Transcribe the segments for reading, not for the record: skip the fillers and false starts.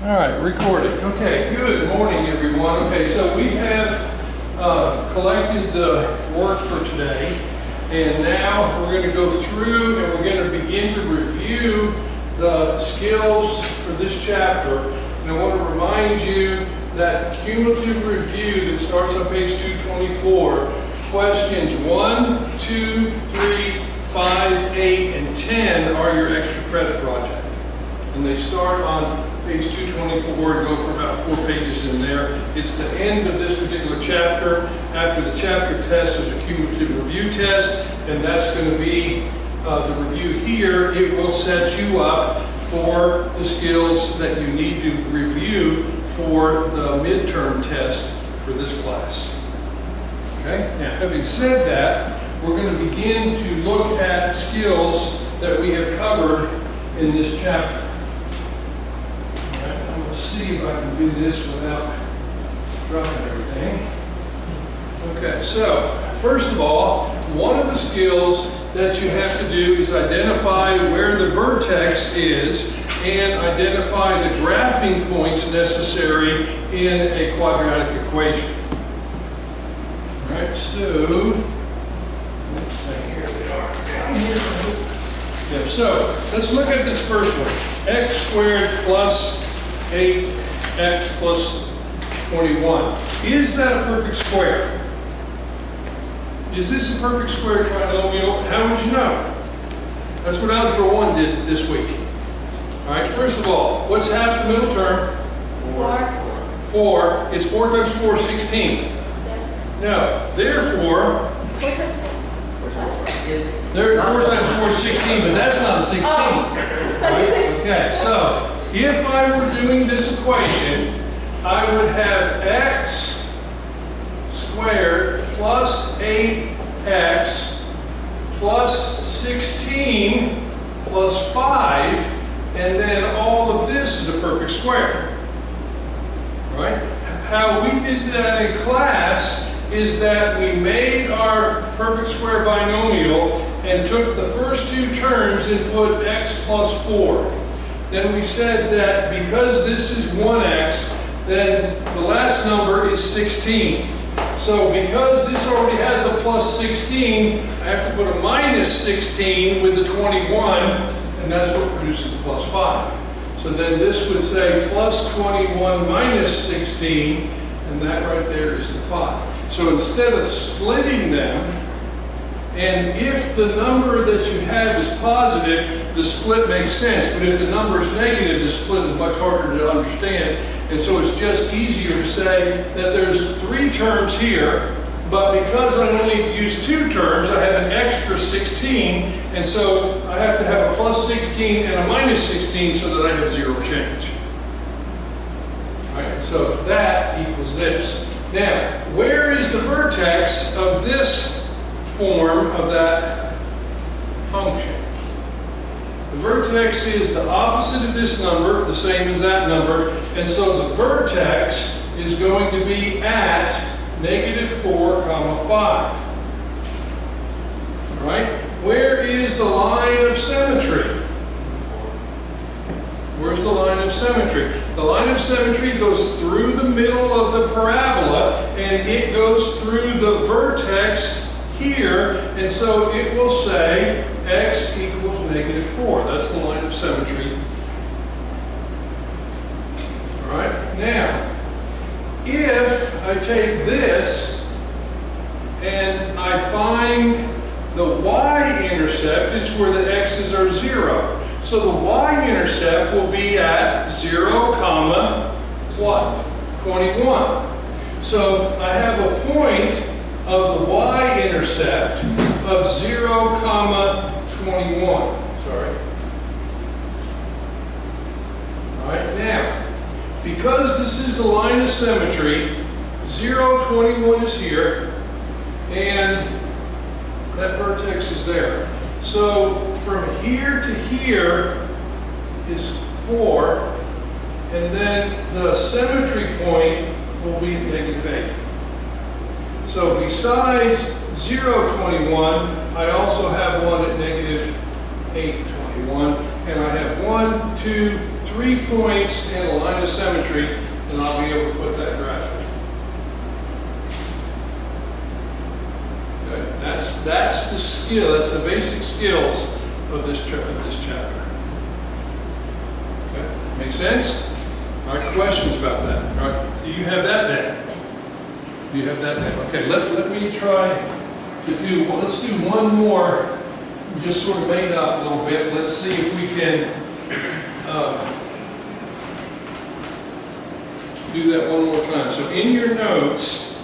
All right, recording. Okay, good morning, everyone. Okay, so we have collected the work for today, and now we're going to go through and we're going to begin to review the skills for this chapter. And I want to remind you that cumulative review that starts on page 224, questions 1, 2, 3, 5, 8, and 10 are your extra credit project. And they start on page 224 and go for about 4 pages in there. It's the end of this particular chapter. After the chapter test, there's a cumulative review test, and that's going to be the review here. It will set you up for the skills that you need to review for the midterm test for this class. Okay? Now, having said that, we're going to begin to look at skills that we have covered in this chapter. See if I can do this without dropping everything. Okay, so first of all, one of the skills that you have to do is identify where the vertex is and identify the graphing points necessary in a quadratic equation. All right, so here they are down here. Yeah, so let's look at this first one. X squared plus 8x plus 21. Is that a perfect square? Is this a perfect square trinomial? How would you know? That's what Algebra 1 did this week. All right, first of all, what's half the middle term? 4. Is 4 times 4 16? Yes. No. Therefore, 4 times 4 is 16, but that's not a 16. Right? Okay, so if I were doing this equation, I would have x squared plus 8x plus 16 plus 5, and then all of this is a perfect square. Right? How we did that in class is that we made our perfect square binomial and took the first 2 terms and put x plus 4. Then we said that because this is 1x, then the last number is 16. So because this already has a plus 16, I have to put a minus 16 with the 21, and that's what produces the plus 5. So then this would say plus 21 minus 16, and that right there is the 5. So instead of splitting them, and if the number that you have is positive, the split makes sense. But if the number is negative, the split is much harder to understand. And so it's just easier to say that there's 3 terms here, but because I only use 2 terms, I have an extra 16, and so I have to have a plus 16 and a minus 16 so that I have 0 change. All right, so that equals this. Now, where is the vertex of this form of that function? The vertex is the opposite of this number, the same as that number, and so the vertex is going to be at -4, 5. All right? Where is the line of symmetry? Where's the line of symmetry? The line of symmetry goes through the middle of the parabola, and it goes through the vertex here, and so it will say x equals -4. That's the line of symmetry. All right, now, if I take this and I find the y-intercept, it's where the x's are 0. So the y-intercept will be at 0, what? 21. So I have a point of the y-intercept of 0, 21. Sorry. All right, now, because this is the line of symmetry, 0, 21 is here, and that vertex is there. So from here to here is 4, and then the symmetry point will be -8. So besides 0, 21, I also have one at -8, 21, and I have 1, 2, 3 points and a line of symmetry, then I'll be able to put that graph in. Okay. That's the skill, that's the basic skills of this chapter. Okay, make sense? All right, questions about that? All right, do you have that down? Yes. Do you have that down? Okay, let me try to do, well, let's do one more, just sort of made up a little bit. Let's see if we can do that one more time. So in your notes,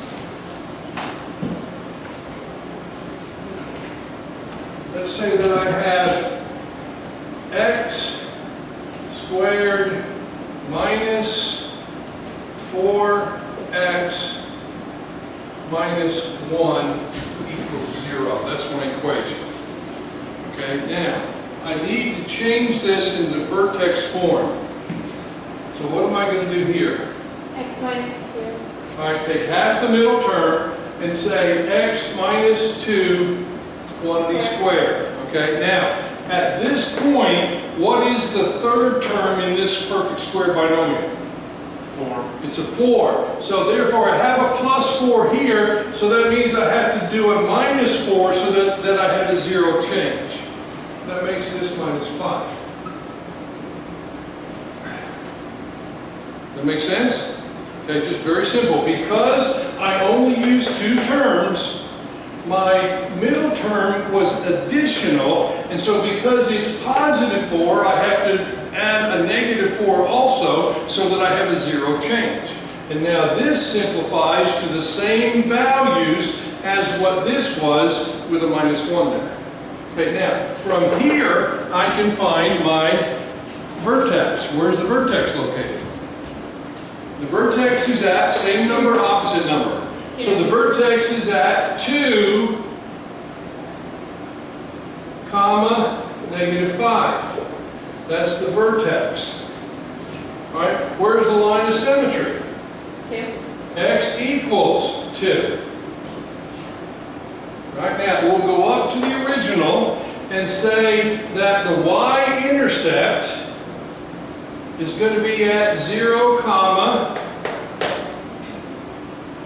let's say that I have x squared minus 4x minus 1 equals 0. That's my equation. Okay, now I need to change this into vertex form. So what am I going to do here? X minus 2. All right, take half the middle term and say x minus 2 quantity squared. Okay, now at this point, what is the third term in this perfect square binomial? 4. It's a 4. So therefore I have a plus 4 here, so that means I have to do a minus 4 so that I have a 0 change. That makes this minus 5. That make sense? Okay, just very simple. Because I only use 2 terms, my middle term was additional, and so because it's positive 4, I have to add a negative 4 also, so that I have a 0 change. And now this simplifies to the same values as what this was with a minus 1 there. Okay, now from here I can find my vertex. Where's the vertex located? The vertex is at same number, opposite number. So the vertex is at 2, comma, negative 5. That's the vertex. All right, where's the line of symmetry? 2. X equals 2. Right now, we'll go up to the original and say that the y-intercept is going to be at 0, comma,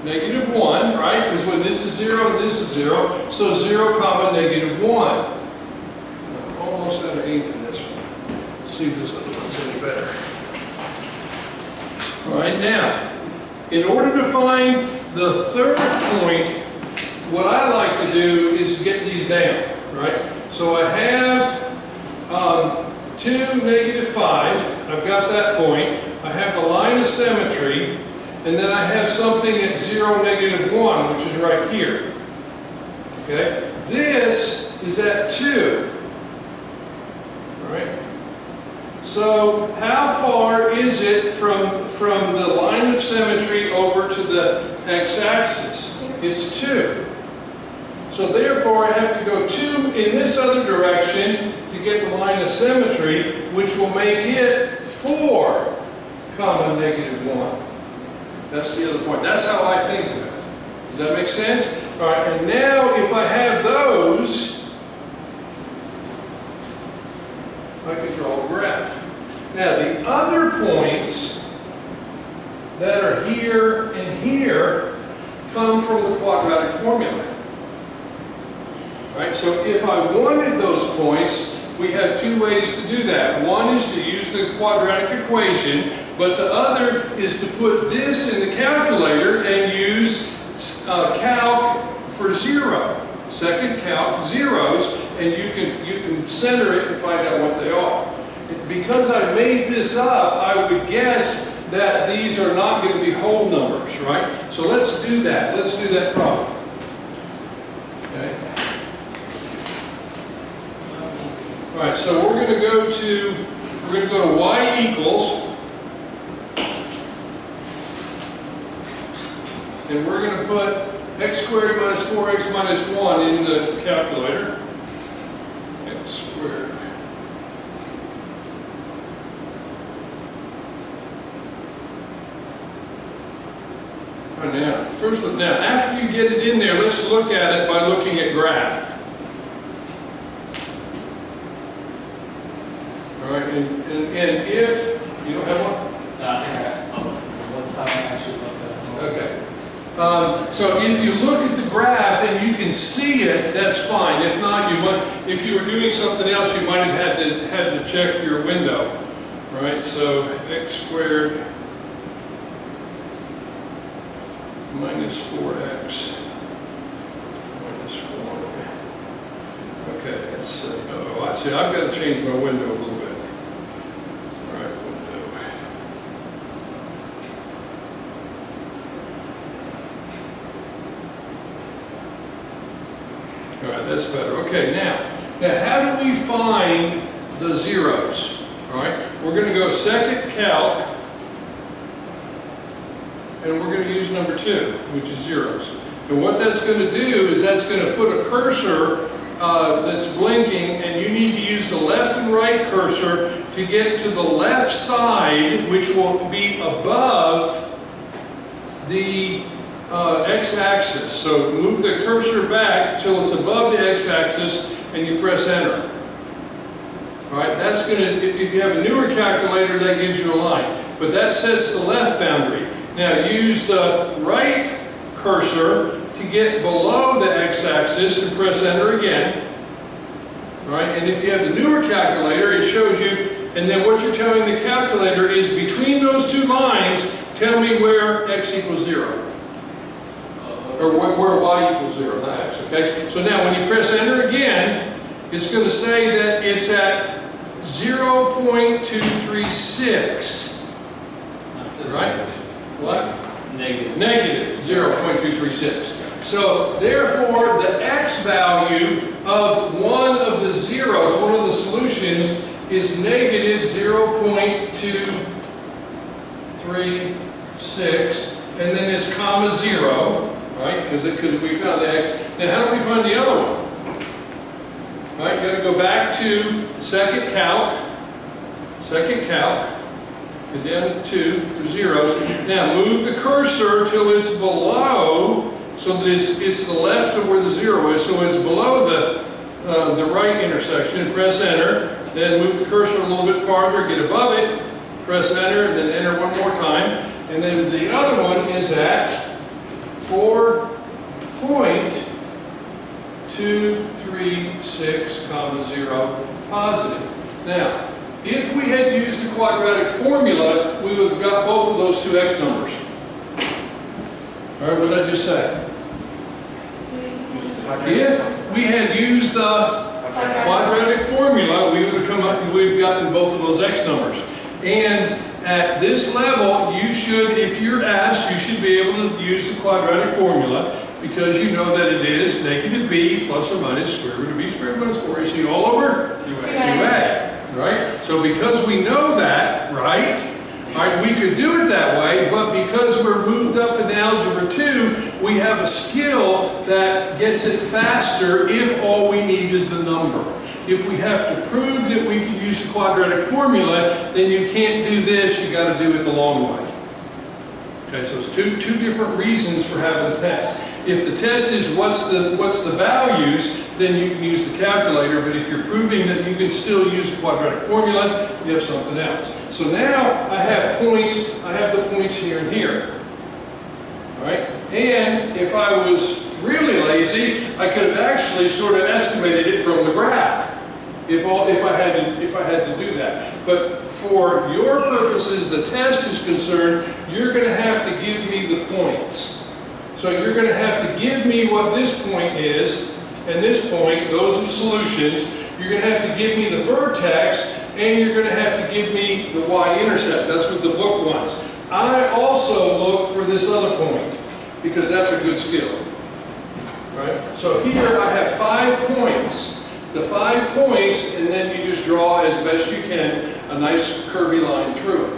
negative 1, right? Because when this is 0 and this is 0, so 0, comma, negative 1. I'm almost out of ink in this one. Let's see if this other one's any better. All right, now, in order to find the third point, what I like to do is get these down, right? So I have 2, negative 5. I've got that point. I have the line of symmetry. And then I have something at 0, negative 1, which is right here. Okay? This is at 2. All right? So how far is it from the line of symmetry over to the x-axis? It's 2. So therefore I have to go 2 in this other direction to get the line of symmetry, which will make it 4, comma, negative 1. That's the other point. That's how I think of it. Does that make sense? All right, and now if I have those, I can draw a graph. Now the other points that are here and here come from the quadratic formula. Right? So if I wanted those points, we have 2 ways to do that. One is to use the quadratic equation, but the other is to put this in the calculator and use calc for 0. Second calc zeros, and you can center it and find out what they are. Because I made this up, I would guess that these are not going to be whole numbers, right? So let's do that. Let's do that problem. Okay. All right, so we're going to go to y equals, and we're going to put x squared minus 4x minus 1 in the calculator. X squared. All right, now after you get it in there, let's look at it by looking at graph. All right, and if see it, that's fine. If not, you might, if you were doing something else, you might have had to check your window. Right? So x squared minus 4x minus 4. Okay, let's see. Oh, I see. I've got to change my window a little bit. All right, window. All right, that's better. Okay, now how do we find the zeros? All right, we're going to go second calc, and we're going to use number 2, which is zeros. And what that's going to do is that's going to put a cursor that's blinking, and you need to use the left and right cursor to get to the left side, which will be above the x-axis. So move the cursor back till it's above the x-axis, and you press enter. All right, that's going to, if you have a newer calculator, that gives you a line. But that sets the left boundary. Now use the right cursor to get below the x-axis and press enter again. All right, and if you have the newer calculator, it shows you, and then what you're telling the calculator is between those two lines, tell me where x equals 0. Or where y equals 0, not x, okay? So now when you press enter again, it's going to say that it's at 0.236. Right? What? Negative 0.236. So therefore, the x value of one of the zeros, one of the solutions, is negative 0.236, and then it's comma 0, right? Because we found the x. Now, how do we find the other one? Right, you got to go back to second calc, and then 2 for zeros. Now move the cursor till it's below, so that it's the left of where the 0 is, so it's below the right intersection. Press enter, then move the cursor a little bit farther, get above it, press enter, and then enter one more time. And then the other one is at 4.236, comma 0, positive. Now, if we had used the quadratic formula, we would have got both of those two x numbers. All right, what did I just say? If we had used the quadratic formula, we would have come up and we've gotten both of those x numbers. And at this level, you should, if you're asked, you should be able to use the quadratic formula, because you know that it is negative b plus or minus square root of b squared minus 4ac all over 2a. Right? So because we know that, right, we could do it that way, but because we're moved up in Algebra 2, we have a skill that gets it faster if all we need is the number. If we have to prove that we can use the quadratic formula, then you can't do this, you got to do it the long way. Okay, so it's two different reasons for having a test. If the test is what's the values, then you can use the calculator, but if you're proving that you can still use the quadratic formula, you have something else. So now I have points, I have the points here and here. All right? And if I was really lazy, I could have actually sort of estimated it from the graph. If I had to do that. But for your purposes, the test is concerned, you're going to have to give me the points. So you're going to have to give me what this point is, and this point, those are the solutions. You're going to have to give me the vertex, and you're going to have to give me the y-intercept. That's what the book wants. I also look for this other point, because that's a good skill. Right? So here I have 5 points. The 5 points, and then you just draw as best you can a nice curvy line through it.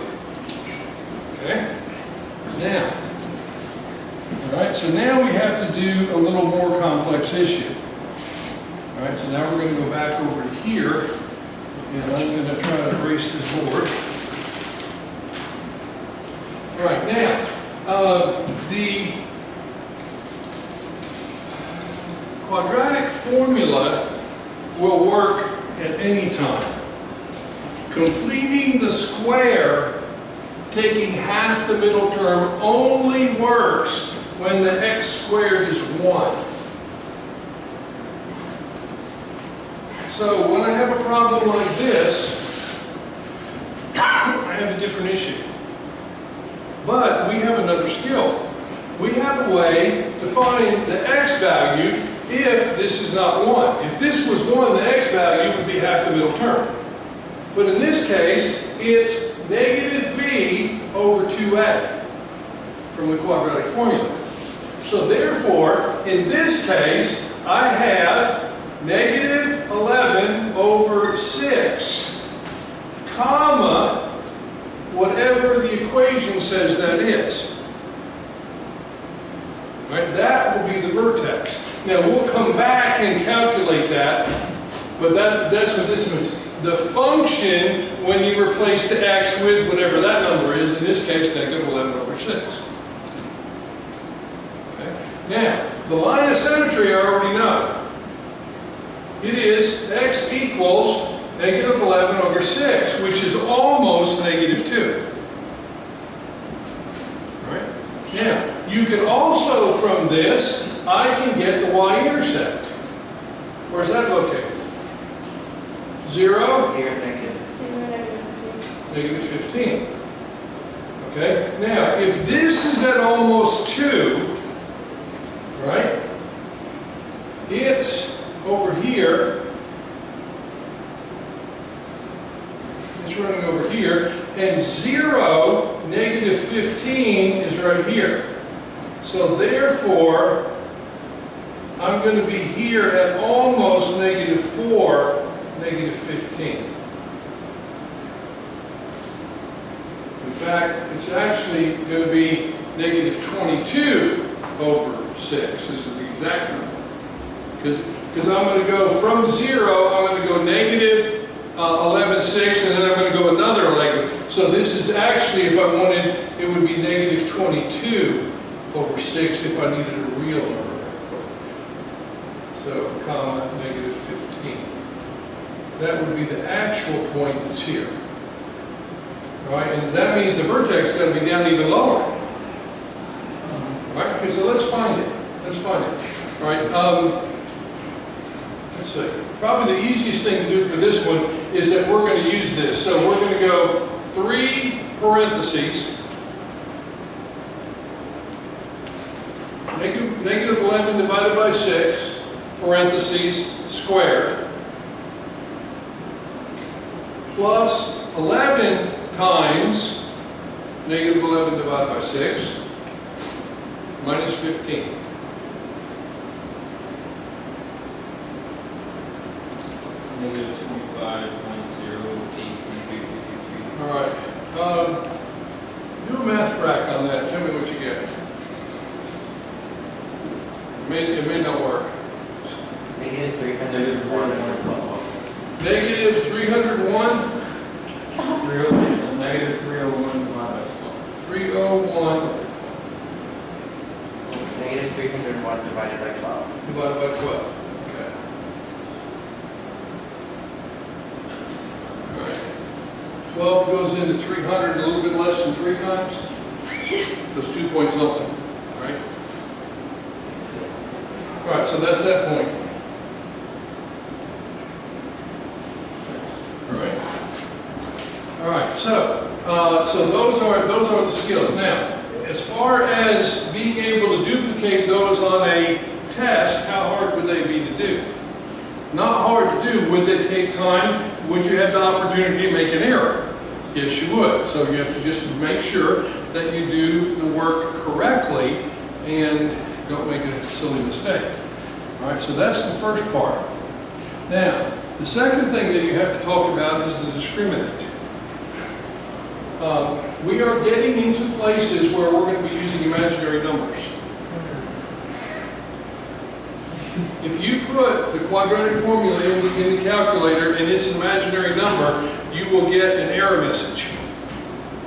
Okay? Now, all right, so now we have to do a little more complex issue. All right, so now we're going to go back over to here, and I'm going to try to erase this board. All right, now, the quadratic formula will work at any time. Completing the square, taking half the middle term, only works when the x squared is 1. So when I have a problem like this, I have a different issue. But we have another skill. We have a way to find the x value if this is not 1. If this was 1, the x value would be half the middle term. But in this case, it's negative b over 2a from the quadratic formula. So therefore, in this case, I have negative 11 over 6, comma, whatever the equation says that is. Right? That will be the vertex. Now we'll come back and calculate that, but that's what this means. The function, when you replace the x with whatever that number is, in this case, negative 11 over 6. Okay? Now, the line of symmetry I already know. It is x equals negative 11 over 6, which is almost negative 2. All right? Now, you can also, from this, I can get the y-intercept. Where's that located? 0? 0, negative. Negative 15. Okay? Now, if this is at almost 2, right? It's over here. It's running over here. And 0, negative 15 is right here. So therefore, I'm going to be here at almost negative 4, negative 15. In fact, it's actually going to be negative 22 over 6 is the exact number. Because I'm going to go from 0, I'm going to go negative 11, 6, and then I'm going to go another 11. So this is actually, if I wanted, it would be negative 22 over 6 if I needed a real number. So, comma, negative 15. That would be the actual point that's here. All right, and that means the vertex is going to be down even lower. All right, okay, so let's find it. Let's find it. All right, let's see. Probably the easiest thing to do for this one is that we're going to use this. So we're going to go 3 parentheses. Negative 11 divided by 6, parentheses, squared, plus 11 times negative 11 divided by 6, minus 15. Negative 25.08. All right. Do a math frac on that. Tell me what you get. It may not work. Negative 301 over 12. Negative 301. Negative 301 divided by 12. 301 Negative 301 divided by 12. divided by 12. Okay. All right. 12 goes into 300 a little bit less than 3 times. So it's 2 point something. Right? All right, so that's that point. All right. All right. So those are the skills. Now, as far as being able to duplicate those on a test, how hard would they be to do? Not hard to do. Would they take time? Would you have the opportunity to make an error? Yes, you would. So you have to just make sure that you do the work correctly and don't make a silly mistake. All right, so that's the first part. Now, the second thing that you have to talk about is the discriminant. We are getting into places where we're going to be using imaginary numbers. If you put the quadratic formula in the calculator and it's an imaginary number, you will get an error message.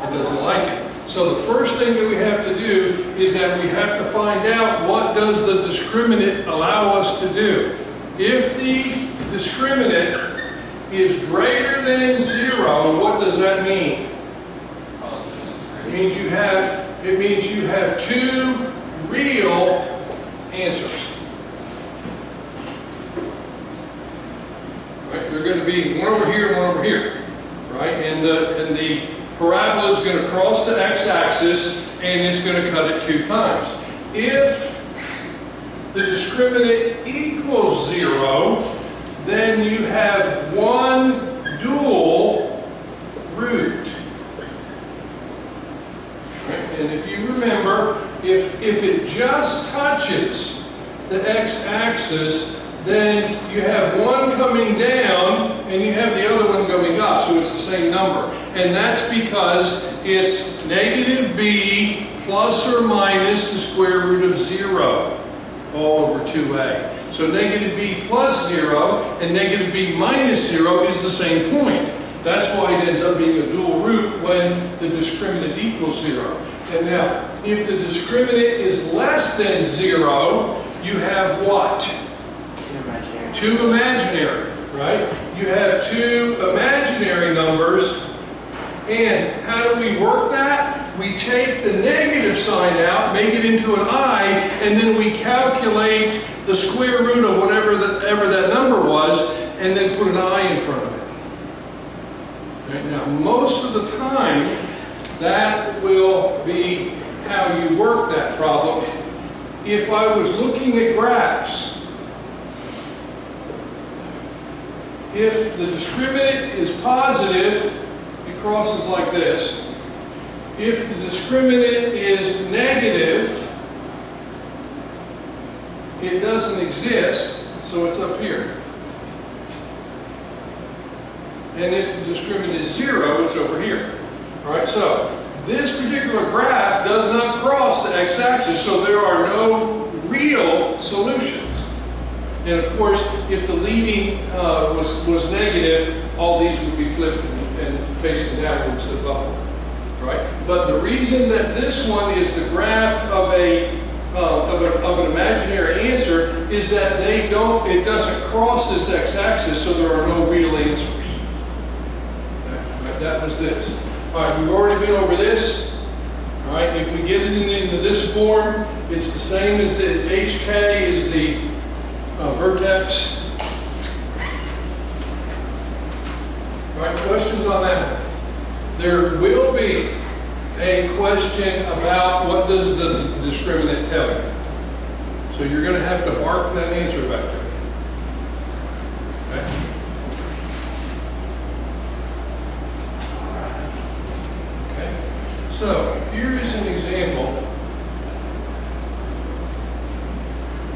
It doesn't like it. So the first thing that we have to do is that we have to find out what does the discriminant allow us to do. If the discriminant is greater than 0, what does that mean? It means you have 2 real answers. Right? to be one over here and one over here, right? And the parabola is going to cross the x-axis and it's going to cut it 2 times. If the discriminant equals 0, then you have one dual root. Right? And if you remember, if it just touches the x-axis, then you have one coming down and you have the other one going up, so it's the same number. And that's because it's negative b plus or minus the square root of 0 all over 2a. So negative b plus 0 and negative b minus 0 is the same point. That's why it ends up being a dual root when the discriminant equals 0. And now, if the discriminant is less than 0, you have what? 2 imaginary, right? You have 2 imaginary numbers. And how do we work that? We take the negative sign out, make it into an I, and then we calculate the square root of whatever that number was, and then put an I in front of it. Okay? Now, most of the time, that will be how you work that problem. If I was looking at graphs, if the discriminant is positive, it crosses like this. If the discriminant is negative, it doesn't exist, so it's up here. And if the discriminant is 0, it's over here. All right, so this particular graph does not cross the x-axis, so there are no real solutions. And of course, if the leading was negative, all these would be flipped and facing downwards to upward, right? But the reason that this one is the graph of an imaginary answer is that it doesn't cross this x-axis, so there are no real answers. Right, that was this. All right, we've already been over this. All right, if we get it into this form, it's the same as the HK is the vertex. All right, questions on that? There will be a question about what does the discriminant tell you. So you're going to have to bark that answer back to it. Okay? Okay. So here is an example.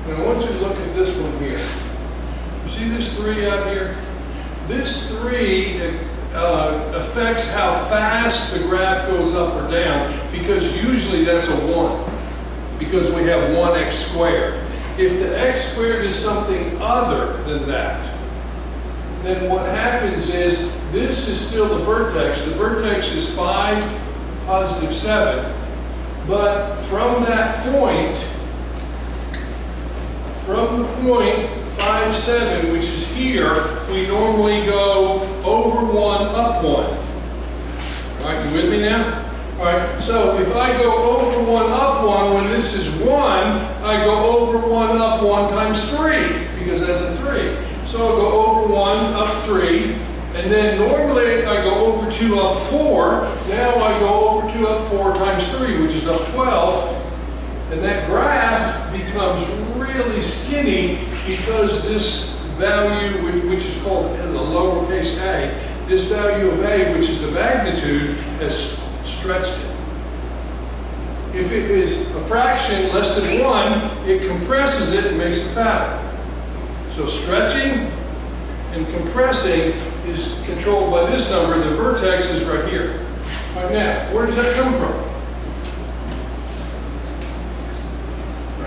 And I want you to look at this one here. You see this 3 out here? This 3 affects how fast the graph goes up or down, because usually that's a 1, because we have 1x squared. If the x squared is something other than that, then what happens is this is still the vertex. The vertex is 5, positive 7. But from that point, from the point 5, 7, which is here, we normally go over 1, up 1. All right, you with me now? All right, so if I go over 1, up 1, when this is 1, I go over 1, up 1 times 3, because that's a 3. So I'll go over 1, up 3, and then normally I go over 2, up 4. Now I go over 2, up 4 times 3, which is up 12. And that graph becomes really skinny because this value, which is called the lowercase a, this value of a, which is the magnitude, has stretched it. If it is a fraction less than 1, it compresses it and makes the pattern. So stretching and compressing is controlled by this number. The vertex is right here. All right, now, where does that come from?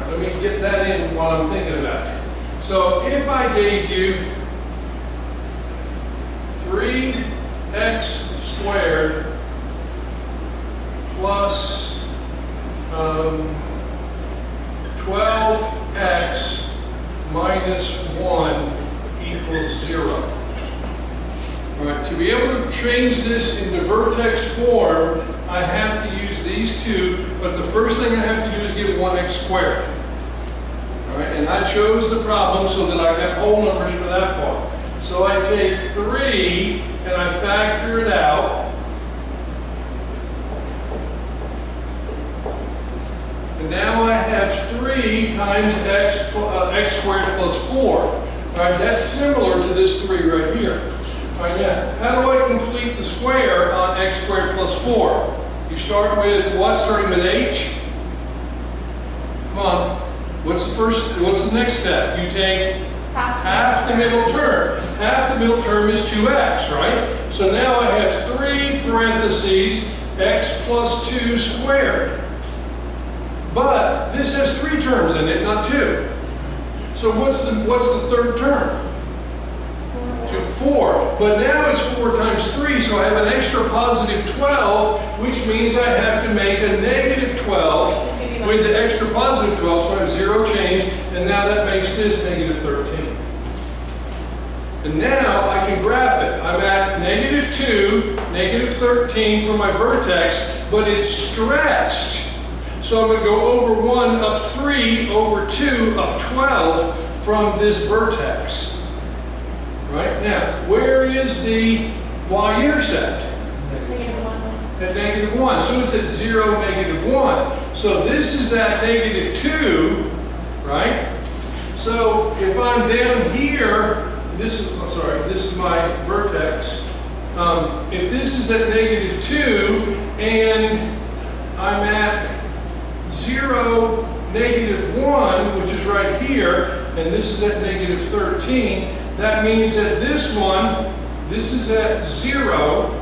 Let me get that in while I'm thinking about it. So if I gave you 3x squared plus 12x minus 1 equals 0. All right, to be able to change this into vertex form, I have to use these two, but the first thing I have to do is give 1x squared. All right, and I chose the problem so that I got whole numbers for that part. So I take 3 and I factor it out. And now I have 3 times x squared plus 4. All right, that's similar to this 3 right here. All right, now, how do I complete the square on x squared plus 4? You start with what, starting with h? Come on. What's the next step? You take half the middle term. Half the middle term is 2x, right? So now I have 3 parentheses x plus 2 squared. But this has 3 terms in it, not 2. So what's the third term? 4. But now it's 4 times 3, so I have an extra positive 12, which means I have to make a negative 12 with the extra positive 12, so I have 0 change, and now that makes this negative 13. And now I can graph it. I'm at negative 2, negative 13 for my vertex, but it's stretched. So I'm going to go over 1 up 3, over 2 up 12 from this vertex. Right? Now, where is the y-intercept? At negative 1. So it's at 0, negative 1. So this is at negative 2, right? So if I'm down here, this is my vertex. If this is at negative 2 and I'm at 0, negative 1, which is right here, and this is at negative 13, that means that this is at 0,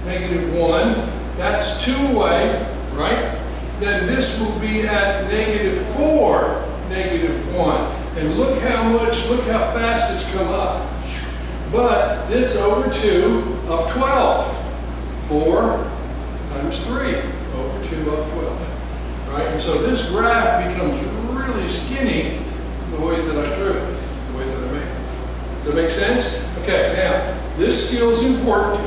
negative 1, that's 2 away, right? Then this will be at negative 4, negative 1. And look how fast it's come up. But it's over 2 up 12. 4 times 3, over 2 up 12. Right? And so this graph becomes really skinny the way that I drew it, the way that I made it. Does that make sense? Okay, now, this skill is important.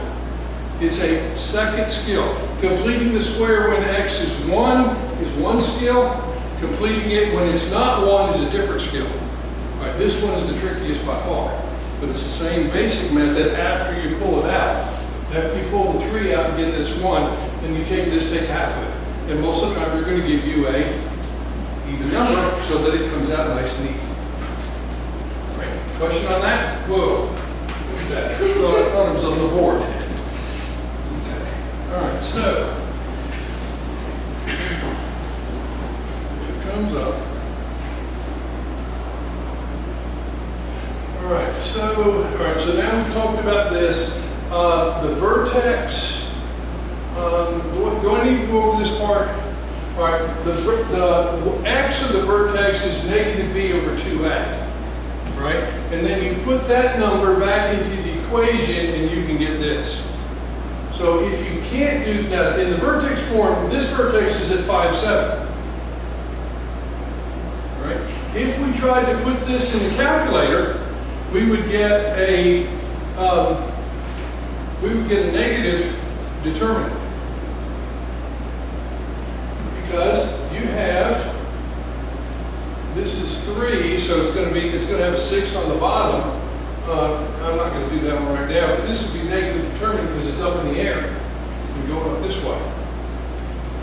It's a second skill. Completing the square when x is 1 is one skill. Completing it when it's not 1 is a different skill. All right, this one is the trickiest by far. But it's the same basic method after you pull it out. After you pull the 3 out and get this 1, then you take half of it. And most of the time, they're going to give you a even number so that it comes out nice and even. All right, question on that? Whoa, look at that. I thought it was on the board. Okay, all right, so if it comes up. All right, so now we've talked about this. The vertex. Do I need to go over this part? All right, the x of the vertex is negative b over 2a, right? And then you put that number back into the equation and you can get this. So if you can't do that, in the vertex form, this vertex is at 5, 7. Right? If we tried to put this in the calculator, we would get a negative determinant. Because you have, this is 3, so it's going to have a 6 on the bottom. I'm not going to do that one right now, but this would be negative determinant because it's up in the air and going up this way.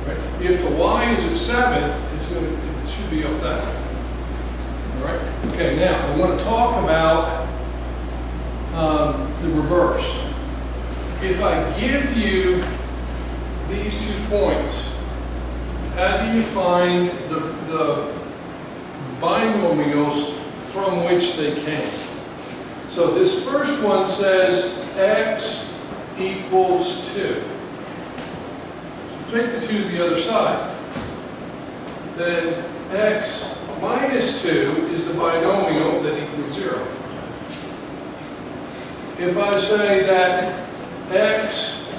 Right? If the y is at 7, it should be up that way. All right. Okay. Now I want to talk about the reverse. If I give you these 2 points, how do you find the binomials from which they came? So this first one says x equals 2. So take the 2 to the other side. Then x minus 2 is the binomial that equals 0. If I say that x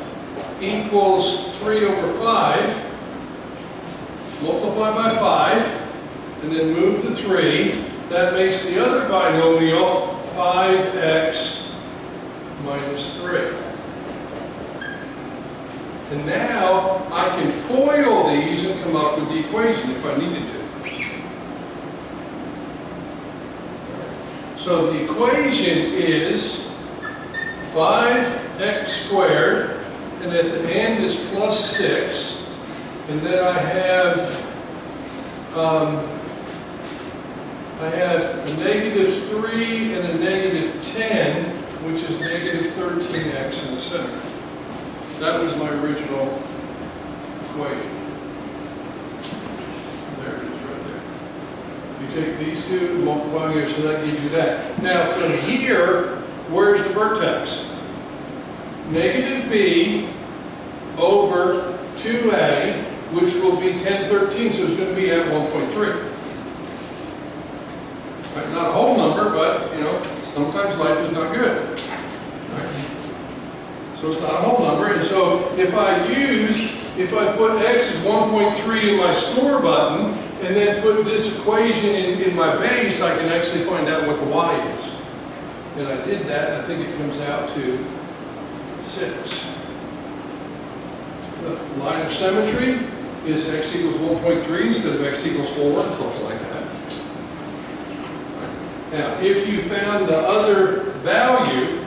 equals 3 over 5, multiply by 5, and then move the 3. That makes the other binomial 5x minus 3. And now I can FOIL these and come up with the equation if I needed to. So the equation is 5x squared, and at the end is plus 6, and then I have a negative 3 and a negative 10, which is negative 13x in the center. That was my original equation. There it is right there. You take these two, multiply here, so that gives you that. Now from here, where's the vertex? Negative b over 2a, which will be 10, 13, so it's going to be at 1.3. Right? Not a whole number, but, you know, sometimes life is not good. Right? So it's not a whole number, and so if I put x as 1.3 in my score button, and then put this equation in my base, I can actually find out what the y is. And I did that, and I think it comes out to 6. The line of symmetry is x equals 1.3 instead of x equals 4, something like that. Now, if you found the other value,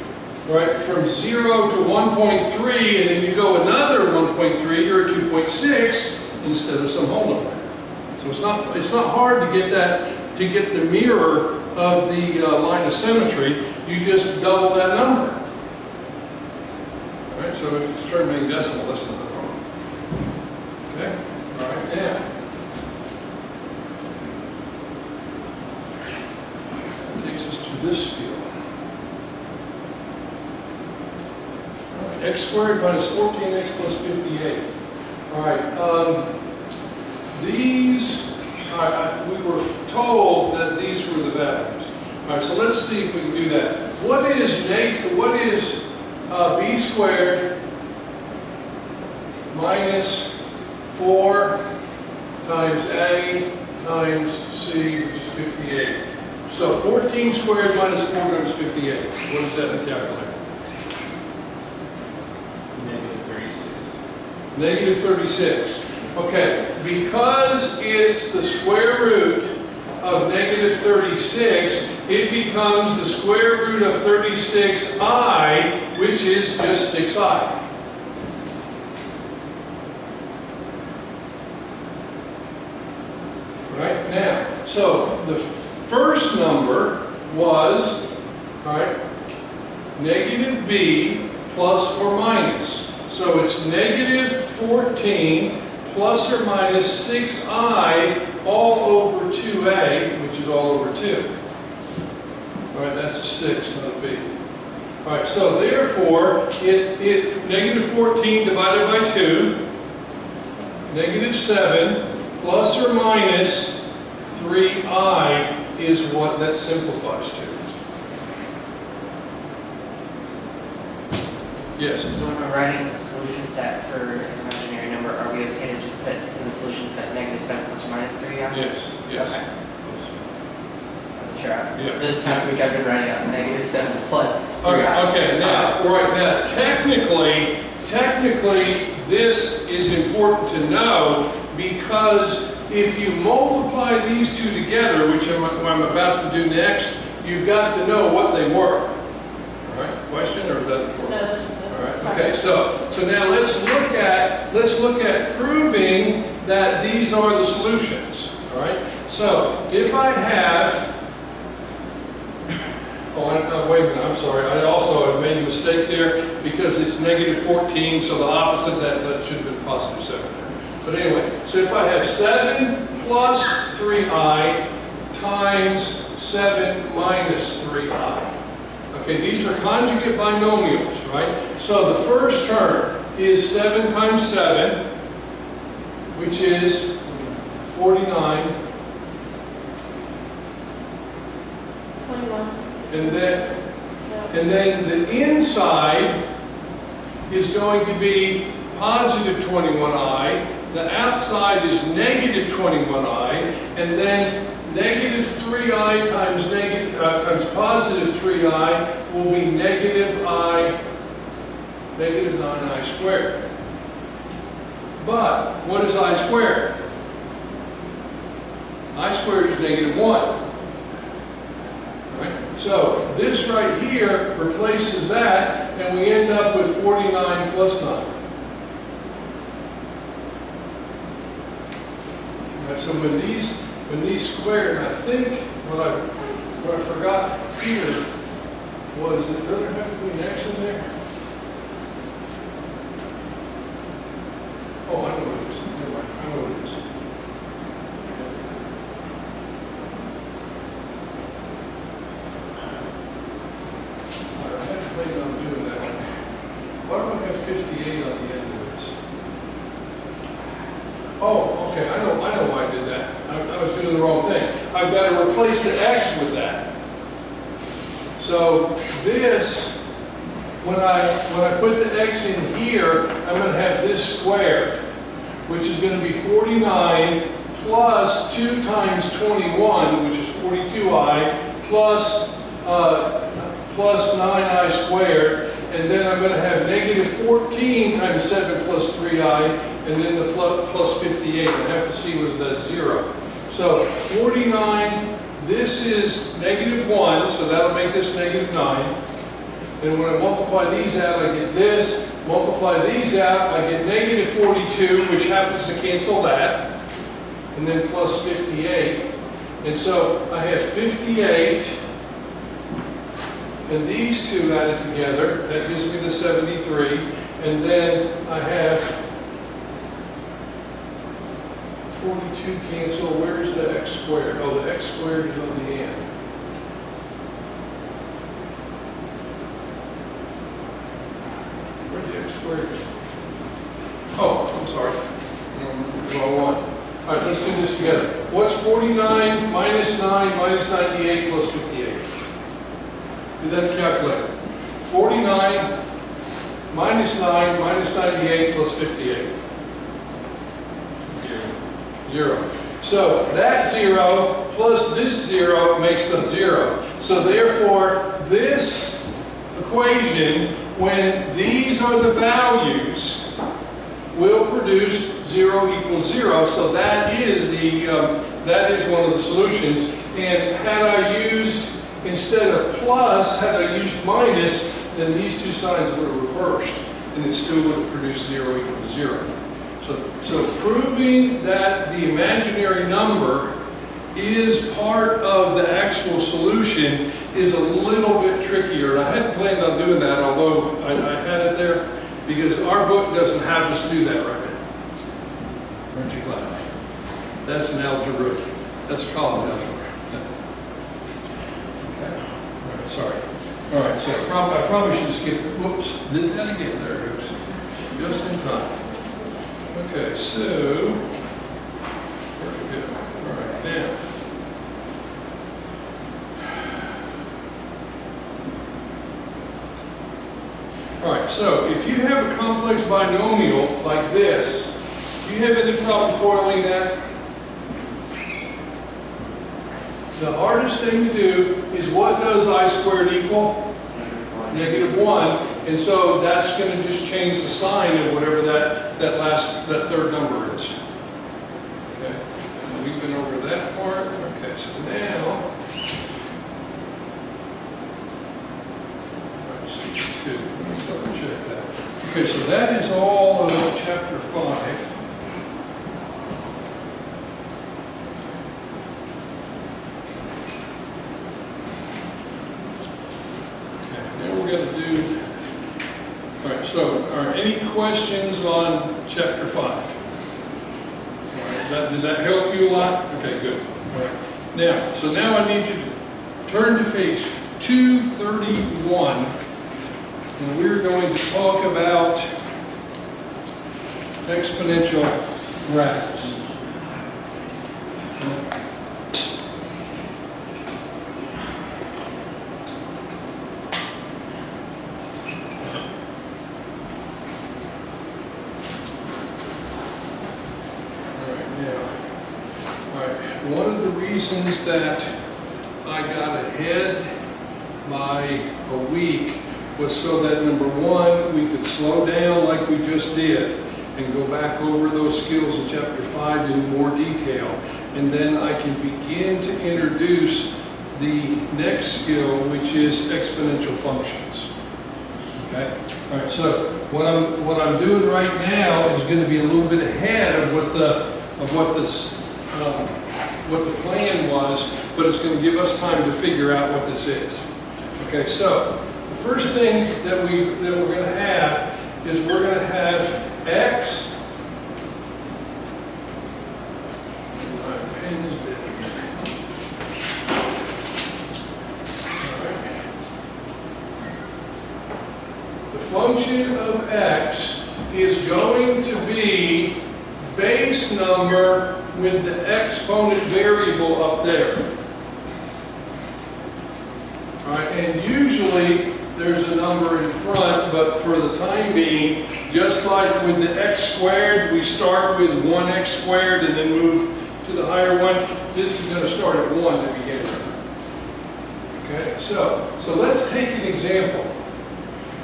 right, from 0 to 1.3, and then you go another 1.3, you're at 2.6 instead of some whole number. So it's not hard to get that, to get the mirror of the line of symmetry. You just double that number. All right, so if it's terminating decimal, that's not wrong. Okay, all right, now. This field. X squared minus 14x plus 58. All right. We were told that these were the values. All right. So let's see if we can do that. What is b squared minus 4 times a times c, which is 58? So 14 squared minus 4 times 58. What is that in the calculator? Negative 36. Okay, because it's the square root of negative 36, it becomes the square root of 36i, which is just 6i. Right now, so the first number was, all right, negative b plus or minus. So it's negative 14 plus or minus 6i all over 2a, which is all over 2. All right, that's a 6, not a b. All right, so therefore, negative 14 divided by 2, negative 7 plus or minus 3i is what that simplifies to. Yes? So when we're writing a solution set for an imaginary number, are we okay to just put in the solution set negative 7 plus or minus 3? Yeah? Yes, yes. Okay. Sure. Yeah. This past week I've been writing out negative 7 plus 3. Okay, now, right now, technically, this is important to know because if you multiply these two together, which I'm about to do next, you've got to know what they were. All right, question, or is that important? No, that's just All right, okay, so now let's look at proving that these are the solutions. All right, so if I have, wait a minute, I'm sorry, I also have made a mistake there because it's negative 14, so the opposite, that should have been positive 7 there. But anyway, so if I have 7 plus 3i times 7 minus 3i. Okay, these are conjugate binomials, right? So the first term is 7 times 7, which is 49. 21. And then the inside is going to be positive 21i. The outside is negative 21i, and then negative 3i times positive 3i will be negative 9i squared. But what is I squared? I squared is negative 1. Right? So this right here replaces that, and we end up with 49 plus 9. Right, so when these square, and I think what I forgot here was, it doesn't have to be an X in there. Oh, I know what it is. Never mind. I know what it is. I had to plan on doing that one. Why do I have 58 on the end of this? Oh, okay. I know why I did that. I was doing the wrong thing. I've got to replace the X with that. So this, when I put the X in here, I'm going to have this squared, which is going to be 49 plus 2 times 21, which is 42i, plus 9i squared, and then I'm going to have negative 14 times 7 plus 3i, and then the plus 58. I have to see whether that's 0. So 49. This is negative 1, so that'll make this negative 9. And when I multiply these out, I get this. Multiply these out, I get negative 42, which happens to cancel that. And then plus 58. And so I have 58. And these two added together, that gives me the 73. And then I have 42 cancel. Where's the X squared? Oh, the X squared is on the end. Where'd the X squared go? Oh, I'm sorry. Wrong one. All right, let's do this together. What's 49 minus 9 minus 98 plus 58? Do that in the calculator. 49 minus 9 minus 98 plus 58. 0. So that 0 plus this 0 makes them 0. So therefore, this equation, when these are the values, will produce 0 equals 0. So that is one of the solutions. And had I used, instead of plus, had I used minus, then these two signs would have reversed, and it still would have produced 0 equals 0. So proving that the imaginary number is part of the actual solution is a little bit trickier. And I hadn't planned on doing that, although I had it there, because our book doesn't have us do that right now. Aren't you glad? That's an algebra. That's college algebra. Okay. All right, sorry. All right, so I probably should have skipped it. Whoops, did that again. There it goes. Just in time. Okay, so, very good. All right, now. All right, so if you have a complex binomial like this, do you have any problem foiling that? The hardest thing to do is, what does I squared equal? Negative 1. And so that's going to just change the sign of whatever that third number is. Okay, and we've been over that part. Okay, so now, let's double check that. Okay, so that is all of chapter 5. So, are any questions on chapter 5? All right, did that help you a lot? Okay, good. All right. Now, so now I need you to turn to page 231, and we're going to talk about exponential graphs. One of the reasons that I got ahead by a week was so that, number one, we could slow down like we just did and go back over those skills in chapter 5 in more detail. And then I can begin to introduce the next skill, which is exponential functions. Okay? All right, so what I'm doing right now is going to be a little bit ahead of what the plan was, but it's going to give us time to figure out what this is. Okay, so the first thing that we're going to have is we're going to have x. My pen is dead again. All right. The function of x is going to be base number with the exponent variable up there. All right, and usually there's a number in front, but for the time being, just like with the x squared, we start with 1x squared and then move to the higher one. This is going to start at 1 to begin with. Okay, so let's take an example.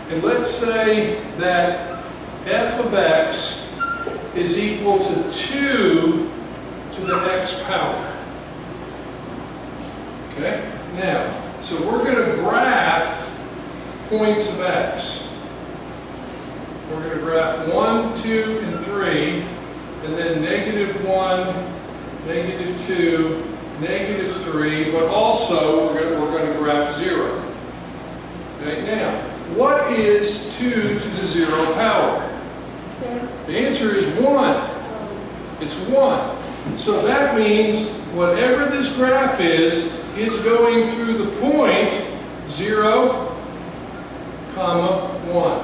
And let's say that f of x is equal to 2 to the x power. Okay? Now, so we're going to graph points of x. We're going to graph 1, 2, and 3, and then -1, -2, -3, but also we're going to graph 0. Okay? Now, what is 2 to the 0 power? The answer is 1. It's 1. So that means whatever this graph is, it's going through the point 0, 1.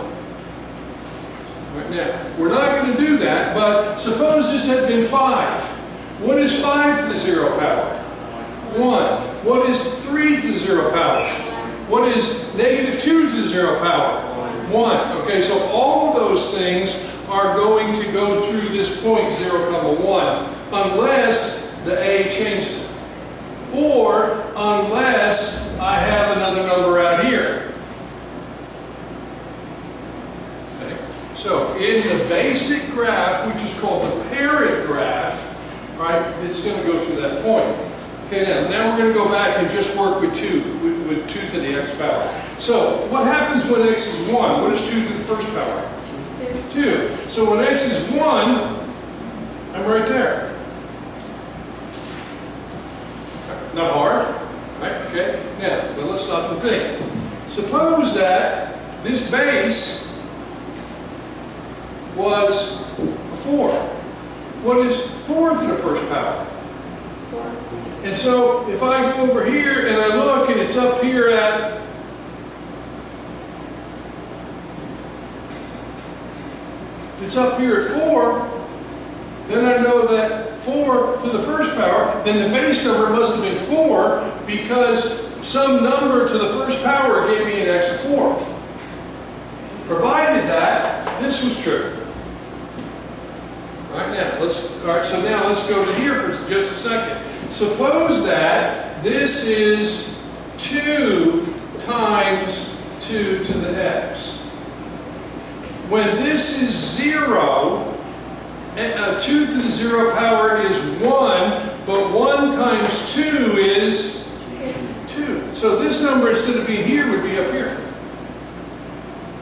Right now, we're not going to do that, but suppose this had been 5. What is 5 to the 0 power? 1. What is 3 to the 0 power? What is -2 to the 0 power? 1. Okay, so all of those things are going to go through this point 0, 1, unless the a changes it, or unless I have another number out here. Okay. So in the basic graph, which is called the parent graph, right, it's going to go through that point. Okay, now we're going to go back and just work with 2, with 2 to the x power. So what happens when x is 1? What is 2 to the first power? 2. So when x is 1, I'm right there. Not hard, right? Okay. Now, but let's stop and think. Suppose that this base was 4. What is 4 to the first power? 4. And so if I go over here and I look and it's up here at it's up here at 4, then I know that 4 to the first power, then the base number must have been 4 because some number to the first power gave me an x of 4. Provided that this was true. Right now, so now let's go to here for just a second. Suppose that this is 2 times 2 to the x. When this is 0, 2 to the 0 power is 1, but 1 times 2 is 2. So this number, instead of being here, would be up here.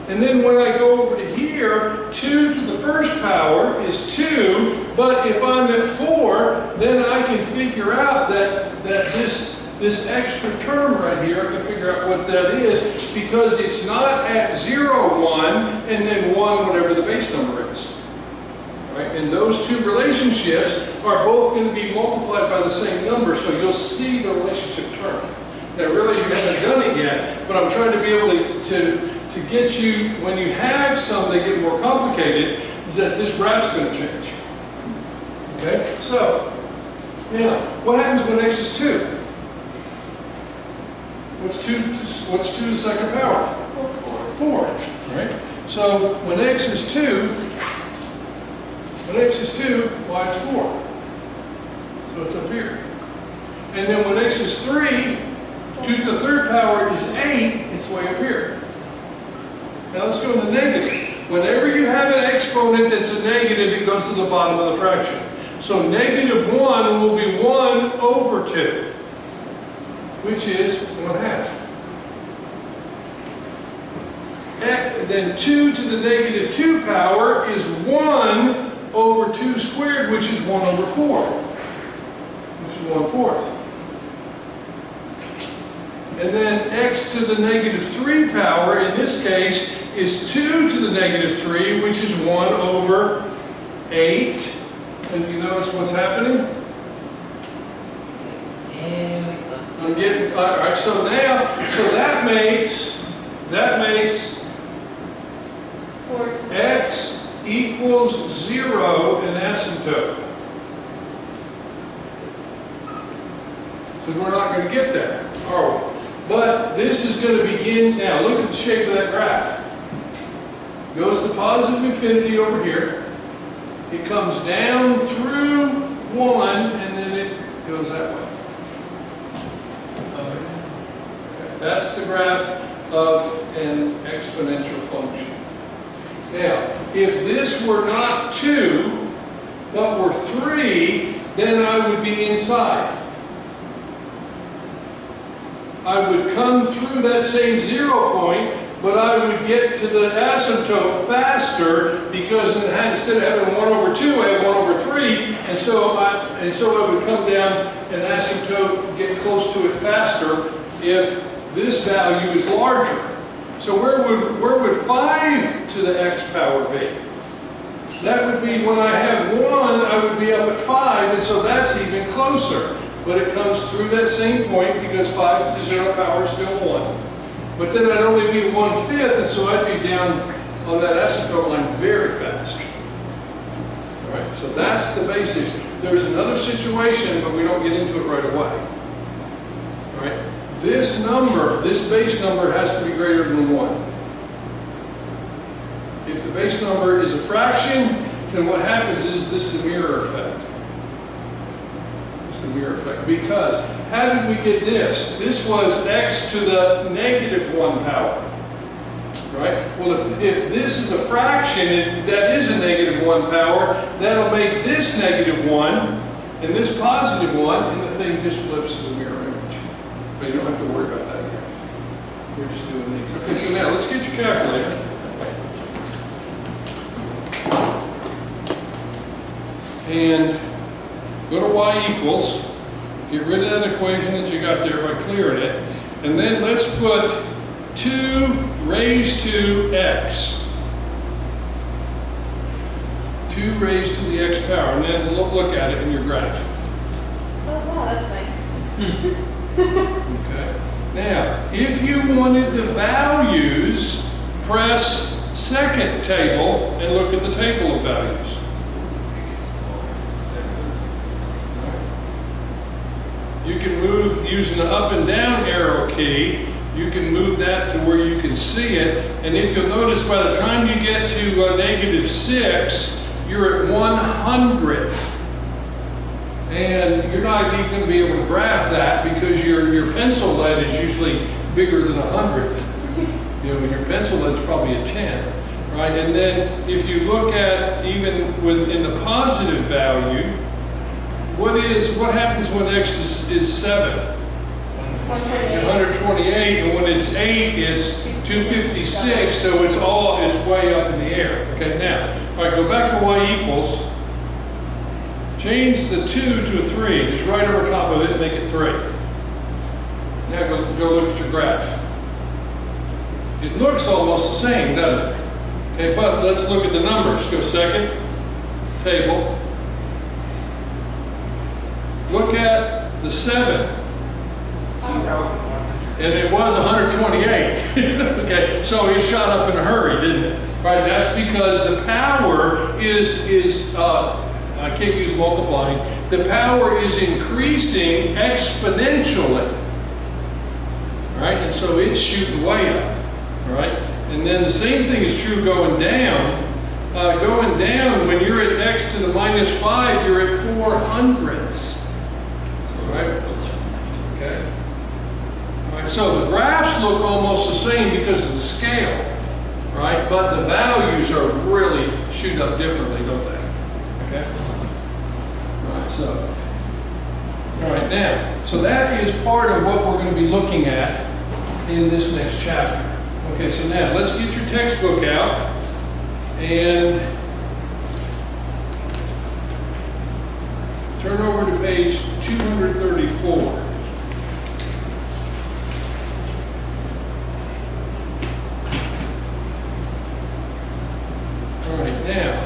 And then when I go over to here, 2 to the first power is 2, but if I'm at 4, then I can figure out that this extra term right here, I can figure out what that is, because it's not at 0, 1, and then 1, whatever the base number is. Right? And those two relationships are both going to be multiplied by the same number, so you'll see the relationship term. Now, I realize you haven't done it yet, but I'm trying to be able to get you, when you have some that get more complicated, is that this graph's going to change. Okay? So, now, what happens when x is 2? What's 2 to the second power? 4. Right? So when x is 2, y is 4. So it's up here. And then when x is 3, 2 to the third power is 8, it's way up here. Now let's go to the negative. Whenever you have an exponent that's a negative, it goes to the bottom of the fraction. So -1 will be 1 over 2. which is 1/2. And then 2 to the negative 2 power is 1 over 2 squared, which is 1 over 4, which is 1/4. And then x to the negative 3 power, in this case, is 2 to the negative 3, which is 1 over 8. And you notice what's happening? I'm getting, all right, so now, so that makes x equals 0 in asymptote. Because we're not going to get there, are we? But this is going to begin, now look at the shape of that graph. Goes to positive infinity over here. It comes down through 1 and then it goes that way. Okay. That's the graph of an exponential function. Now, if this were not 2, but were 3, then I would be inside. I would come through that same 0 point, but I would get to the asymptote faster because instead of having 1 over 2, I have 1 over 3, and so I would come down and asymptote, get close to it faster if this value is larger. So where would 5 to the x power be? That would be when I have 1, I would be up at 5, and so that's even closer. But it comes through that same point because 5 to the 0 power is still 1. But then I'd only be 1/5, and so I'd be down on that asymptote line very fast. All right, so that's the basics. There's another situation, but we don't get into it right away. All right, this number, this base number has to be greater than 1. If the base number is a fraction, then what happens is this is a mirror effect. It's a mirror effect. Because how did we get this? This was x to the negative 1 power. Right? Well, if this is a fraction, that is a negative 1 power, that'll make this negative 1 and this positive 1, and the thing just flips as a mirror image. But you don't have to worry about that yet. We're just doing these. Okay, so now let's get your calculator. And go to y equals, get rid of that equation that you got there by clearing it, and then let's put 2 raised to x. 2 raised to the x power, and then look at it in your graph. Oh, wow, that's nice. Okay. Now, if you wanted the values, press second table and look at the table of values. You can move using the up and down arrow key. You can move that to where you can see it. And if you'll notice, by the time you get to -6, you're at 1/100th. And you're not even going to be able to graph that because your pencil lead is usually bigger than 100th. You know, your pencil lead is probably a 10th, right? And then if you look at even in the positive value, what happens when x is 7? 128, and when it's 8, it's 256, so it's way up in the air. Okay, now, all right, go back to y equals. Change the 2 to a 3, just right over top of it, and make it 3. Now go look at your graph. It looks almost the same, doesn't it? Okay, but let's look at the numbers. Go second table. Look at the 7. 2,100. And it was 128. Okay, so it shot up in a hurry, didn't it? Right, that's because the power is I can't use multiplying. The power is increasing exponentially. Right, and so it's shooting way up. Right, and then the same thing is true going down. Going down, when you're at x to the -5, you're at 400ths. Right? Okay. All right. So the graphs look almost the same because of the scale, right? But the values are really shoot up differently, don't they? Okay. All right. So All right, now, so that is part of what we're going to be looking at in this next chapter. Okay, so now let's get your textbook out and turn over to page 234. All right, now,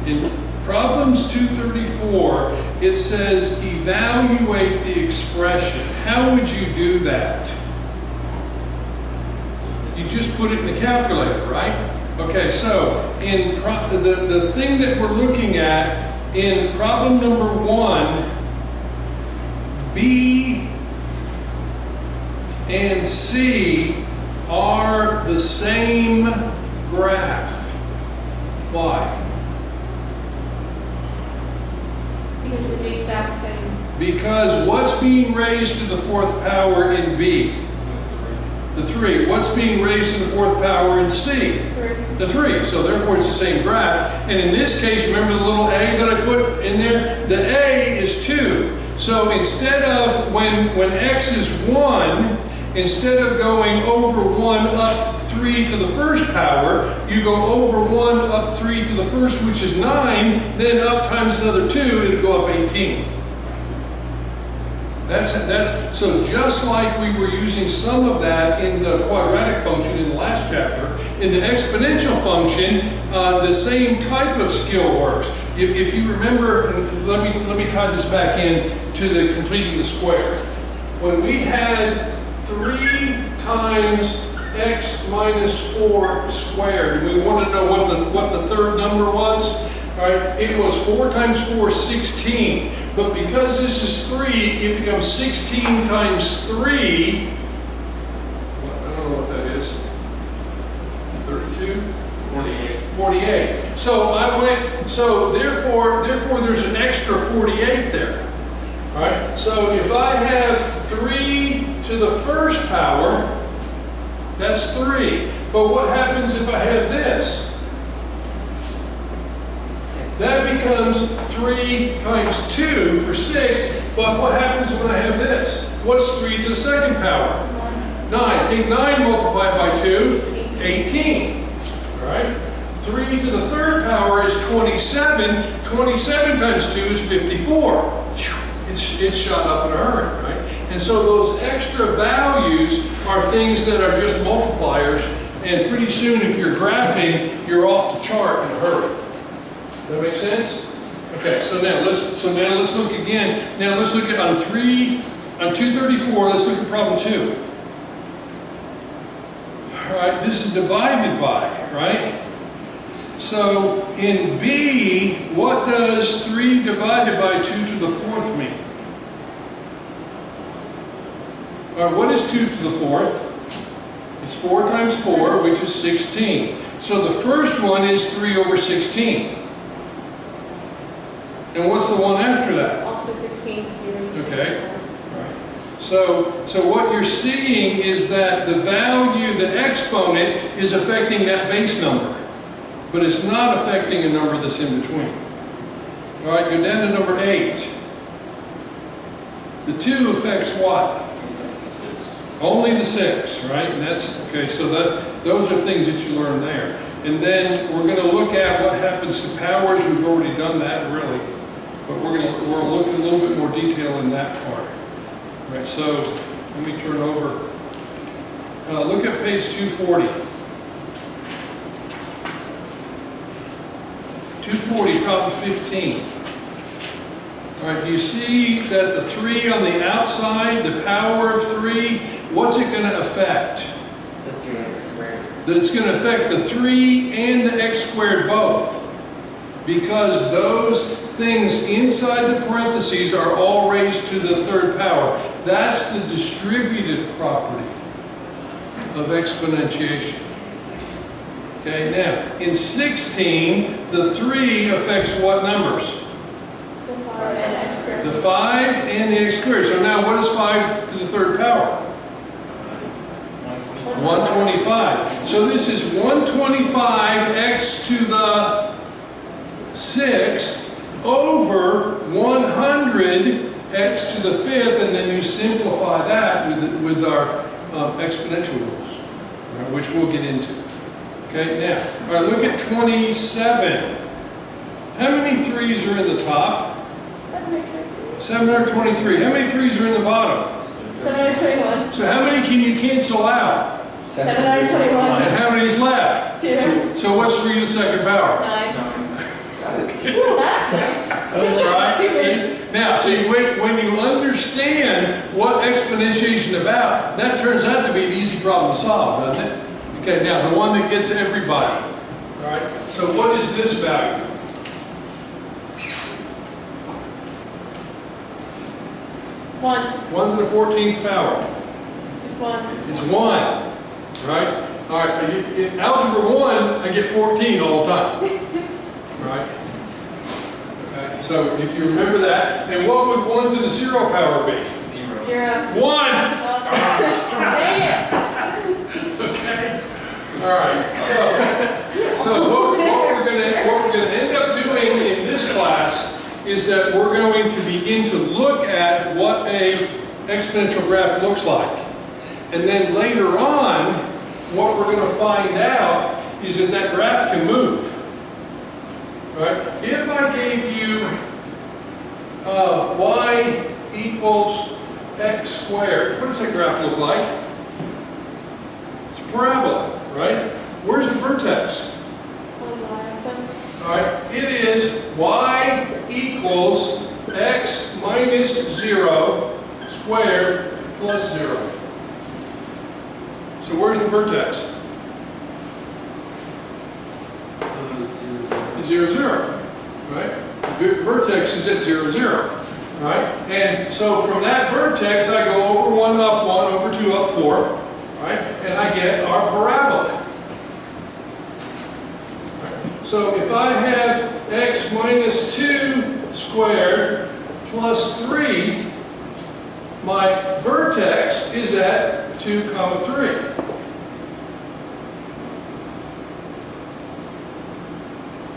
in problems 234, it says evaluate the expression. How would you do that? You just put it in the calculator, right? Okay, so in the thing that we're looking at in problem number 1, B and C are the same graph. Why? Because it's the exact same. Because what's being raised to the 4th power in B? The 3. What's being raised to the 4th power in C? 3. The 3. So therefore it's the same graph. And in this case, remember the little a that I put in there? The a is 2. So instead of, when x is 1, instead of going over 1 up 3 to the 1st power, you go over 1 up 3 to the 1st, which is 9, then up times another 2, it'll go up 18. So just like we were using some of that in the quadratic function in the last chapter, in the exponential function, the same type of skill works. If you remember, and let me tie this back in to the completing the square. When we had 3 times x minus 4 squared, we wanted to know what the third number was. All right, it was 4 times 4 is 16. But because this is 3, it becomes 16 times 3. I don't know what that is. 32? 48. 48. So therefore there's an extra 48 there. All right, so if I have 3 to the 1st power, that's 3. But what happens if I have this? That becomes 3 times 2 for 6, but what happens when I have this? What's 3 to the 2nd power? 9. Take 9, multiply it by 2, 18. All right? 3 to the 3rd power is 27. 27 times 2 is 54. It's shot up in a hurry, right? And so those extra values are things that are just multipliers, and pretty soon if you're graphing, you're off the chart in a hurry. That make sense? Okay, so now let's look again. Now let's look at on 234, let's look at problem 2. All right, this is divided by, right? So in B, what does 3 divided by 2 to the 4th mean? All right, what is 2 to the 4th? It's 4 times 4, which is 16. So the first one is 3 over 16. And what's the one after that? Also 16, because you raised it. Okay. All right. So what you're seeing is that the value, the exponent, is affecting that base number. But it's not affecting a number that's in between. All right, go down to number 8. The 2 affects what? 6. Only the 6, right? And that's, okay, so those are things that you learn there. And then we're going to look at what happens to powers. We've already done that, really. But we're looking a little bit more detail in that part. All right, so let me turn over. Look at page 240. 240, problem 15. All right, do you see that the 3 on the outside, the power of 3, what's it going to affect? The 3 and the square. It's going to affect the 3 and the x squared both. Because those things inside the parentheses are all raised to the 3rd power. That's the distributive property of exponentiation. Okay, now, in 16, the 3 affects what numbers? The 5 and x squared. The 5 and the x squared. So now what is 5 to the 3rd power? 125. So this is 125x to the 6th over 100 x to the fifth, and then you simplify that with our exponential rules, all right, which we'll get into. Okay, now, all right, look at 27. How many 3's are in the top? 723. How many 3's are in the bottom? 721. So how many can you cancel out? 721. And how many's left? 2. So what's 3 to the second power? 9. Got it. Ooh, that's nice. Right? See? Now, see, when you understand what exponentiation is about, that turns out to be an easy problem to solve, doesn't it? Okay, now the one that gets everybody. All right. So what is this value? One. 1 to the 14th power. It's 1. It's 1. Right? All right. In algebra 1, I get 14 all the time. Right? Okay. So if you remember that, and what would 1 to the 0 power be? 0. 0. 1. Dang it. Okay. All right. So what we're going to end up doing in this class is that we're going to begin to look at what a exponential graph looks like. And then later on, what we're going to find out is that that graph can move. Right? If I gave you y equals x squared, what does that graph look like? It's a parabola, right? Where's the vertex? On the y-axis. All right, it is y equals x minus 0 squared plus 0. So where's the vertex? 0, 0, right? The vertex is at 0, 0, right? And so from that vertex, I go over 1, up 1, over 2, up 4, right? And I get our parabola. So if I have x minus 2 squared plus 3, my vertex is at 2, 3.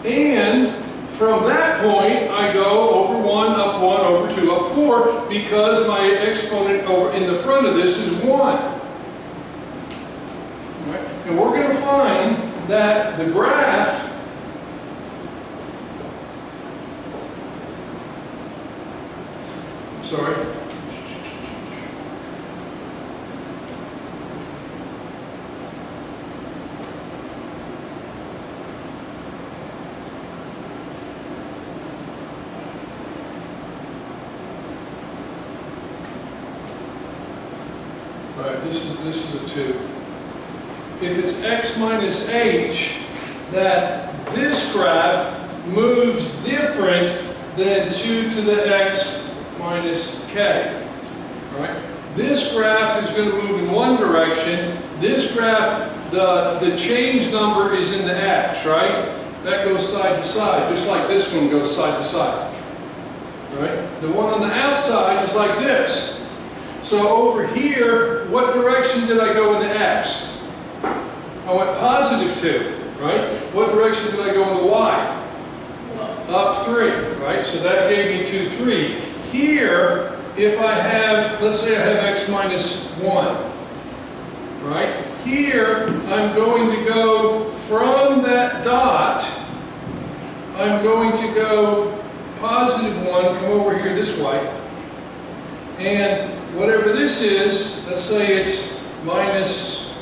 And from that point, I go over 1, up 1, over 2, up 4, because my exponent over in the front of this is 1. Right? And we're going to find that the graph this is a 2. If it's x minus h, that this graph moves different than 2 to the x minus k. Right? This graph is going to move in one direction. This graph, the change number is in the x, right? That goes side to side, just like this one goes side to side. Right? The one on the outside is like this. So over here, what direction did I go in the x? I went positive 2, right? What direction did I go in the y? Up 3, right? So that gave me 2, 3. Here, if I have, let's say I have x minus 1, right? Here, I'm going to go from that dot, I'm going to go positive 1, come over here this way, and whatever this is, let's say it's minus,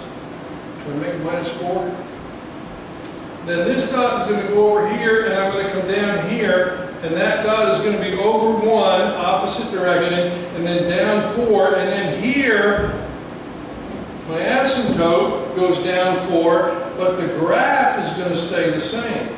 can I make it minus 4? Then this dot is going to go over here, and I'm going to come down here, and that dot is going to be over 1, opposite direction, and then down 4, and then here, my asymptote goes down 4, but the graph is going to stay the same.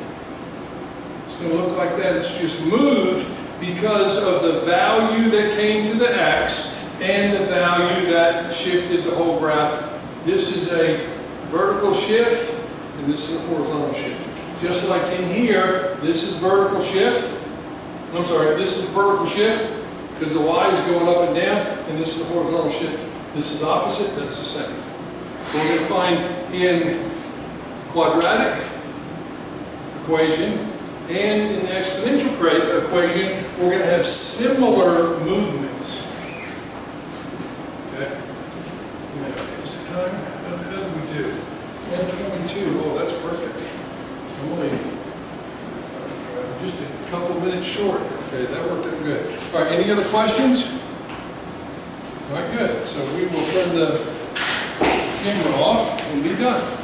It's going to look like that. It's just moved because of the value that came to the x and the value that shifted the whole graph. This is a vertical shift, and this is a horizontal shift. Just like in here, this is vertical shift. I'm sorry, this is vertical shift because the y is going up and down, and this is the horizontal shift. This is opposite, that's the same. So we're going to find in quadratic equation And in the exponential equation, we're going to have similar movements. Okay? Now, is it time? How do we do? 1:22. Oh, that's perfect. I'm only just a couple minutes short. Okay, that worked out good. All right, any other questions? All right, good. So we will turn the camera off and be done.